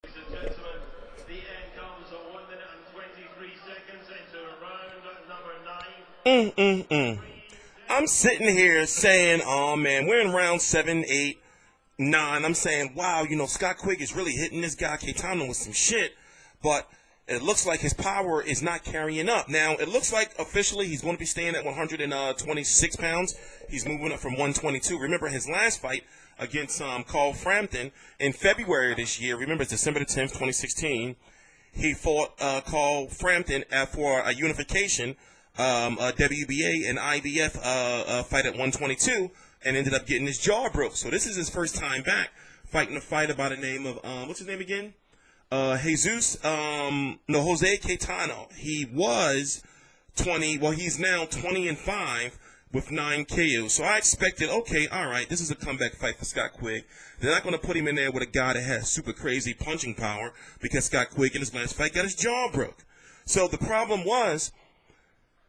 Ladies and gentlemen, the end comes at 1 minute and 23 seconds into round number 9. I'm sitting here saying, oh man, we're in round 7, 8, 9. I'm saying, wow, Scott Quigg is really hitting this guy Cayetano with some shit, but it looks like his power is not carrying up. Now, it looks like officially he's going to be staying at 126 pounds. He's moving up from 122. Remember his last fight against Carl Frampton in February of this year. Remember, it's December the 10th, 2016. He fought Carl Frampton for a unification, a WBA and IBF fight at 122, and ended up getting his jaw broke. So this is his first time back fighting a fighter by the name of, what's his name again? Jose Cayetano. He was 20, well, he's now 20-5 with 9 KOs. So I expected, okay, all right, this is a comeback fight for Scott Quigg. They're not going to put him in there with a guy that has super crazy punching power because Scott Quigg in his last fight got his jaw broke. So the problem was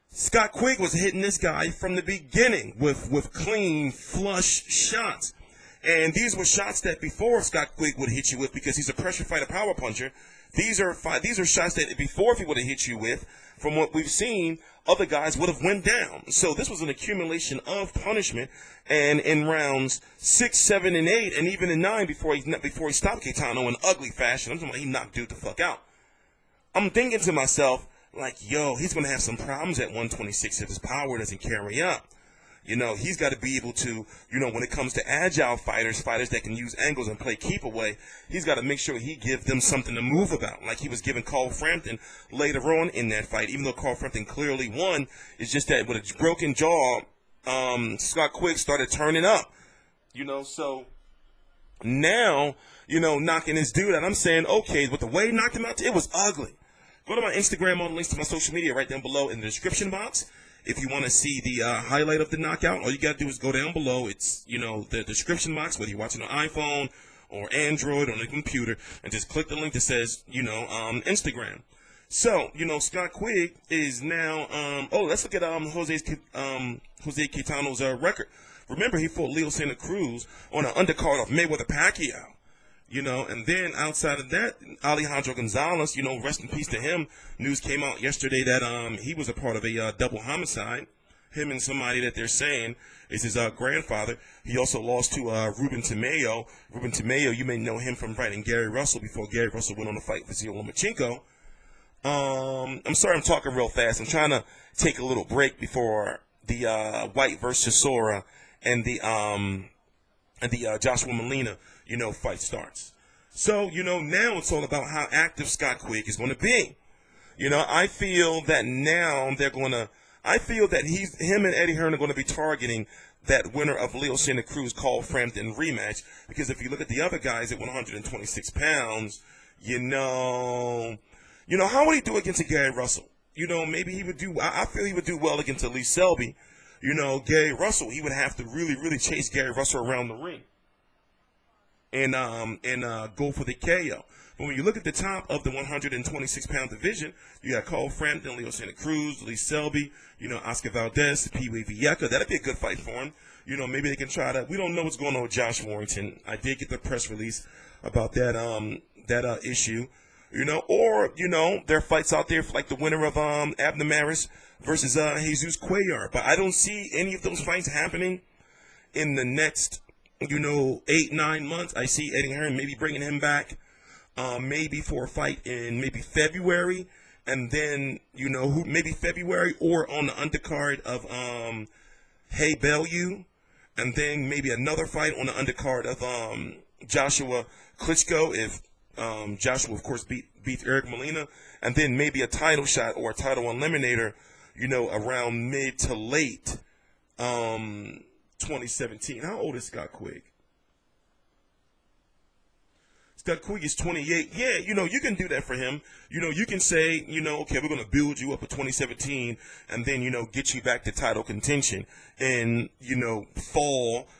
Scott Quigg was hitting this guy from the beginning with clean, flush shots. And these were shots that before Scott Quigg would hit you with, because he's a pressure fighter power puncher, these are shots that before if he would have hit you with, from what we've seen, other guys would have went down. So this was an accumulation of punishment. And in rounds 6, 7, and 8, and even in 9, before he stopped Cayetano in ugly fashion, I'm talking about he knocked dude the fuck out. I'm thinking to myself, like, yo, he's going to have some problems at 126 if his power doesn't carry up. He's got to be able to, when it comes to agile fighters that can use angles and play keep away, he's got to make sure he gives them something to move about, like he was giving Carl Frampton later on in that fight. Even though Carl Frampton clearly won, it's just that with a broken jaw, Scott Quigg started turning up, so now, knocking this dude out, I'm saying, okay, with the way he knocked him out, it was ugly. Go to my Instagram, all the links to my social media right down below in the description box. If you want to see the highlight of the knockout, all you got to do is go down below. It's, the description box, whether you're watching on iPhone or Android or on a computer, and just click the link that says, Instagram. So, Scott Quigg is now, let's look at Jose Cayetano's record. Remember, he fought Leo Santa Cruz on an undercard of Mayweather Pacquiao. And then outside of that, Alejandro Gonzalez, rest in peace to him. News came out yesterday that he was a part of a double homicide. Him and somebody that they're saying is his grandfather. He also lost to Ruben Tamayo. Ruben Tamayo, you may know him from fighting Gary Russell before Gary Russell went on to fight Vasil Lomachenko. I'm sorry I'm talking real fast. I'm trying to take a little break before the White versus Sora and the Joshua Molina, fight starts. So, now it's all about how active Scott Quigg is going to be. I feel that now I feel that him and Eddie Hearn are going to be targeting that winner of Leo Santa Cruz, Carl Frampton rematch, because if you look at the other guys at 126 pounds, how would he do against a Gary Russell? Maybe he would do, I feel he would do well against a Lee Selby. Gary Russell, he would have to really, really chase Gary Russell around the ring and go for the KO. But when you look at the top of the 126-pound division, you got Carl Frampton, Leo Santa Cruz, Lee Selby, Oscar Valdez, Pee-wee Vieca. That'd be a good fight for him. Maybe they can try to. We don't know what's going on with Josh Warrington. I did get the press release about that issue. Or there are fights out there like the winner of Abner Maris versus Jesus Cuellar. But I don't see any of those fights happening in the next 8-9 months. I see Eddie Hearn maybe bringing him back, maybe for a fight in maybe February, and then maybe February or on the undercard of Hey Bellew, and then maybe another fight on the undercard of Joshua Klitschko if Joshua of course beats Eric Molina, and then maybe a title shot or a title eliminator, around mid to late 2017. How old is Scott Quigg? Scott Quigg is 28. Yeah, you can do that for him. You can say, okay, we're going to build you up for 2017 and then, get you back to title contention in,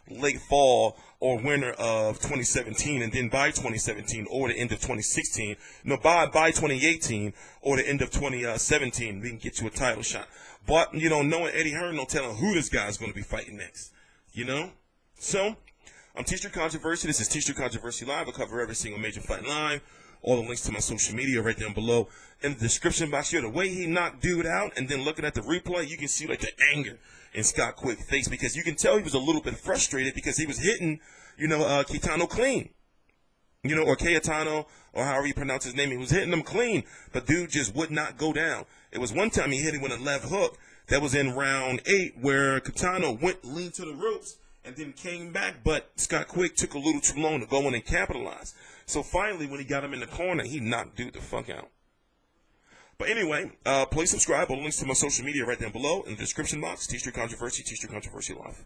late fall or winter of 2017. And then by 2017 or the end of 2016, by 2018 or the end of 2017, we can get you a title shot. But, knowing Eddie Hearn, no telling who this guy's going to be fighting next. So, I'm TstreeT Controversy. This is TstreeT Controversy Live. I cover every single major fight live All the links to my social media right down below in the description box here. The way he knocked dude out, and then looking at the replay, you can see like the anger in Scott Quigg's face, because you can tell he was a little bit frustrated because he was hitting, Cayetano clean. Or Cayetano, or however you pronounce his name, he was hitting him clean, but dude just would not go down. It was one time he hit him with a left hook that was in round 8 where Cayetano leaned to the ropes and then came back, but Scott Quigg took a little too long to go in and capitalize. So finally, when he got him in the corner, he knocked dude the fuck out. But anyway, please subscribe. All the links to my social media right down below in the description box. TstreeT Controversy, TstreeT Controversy Live.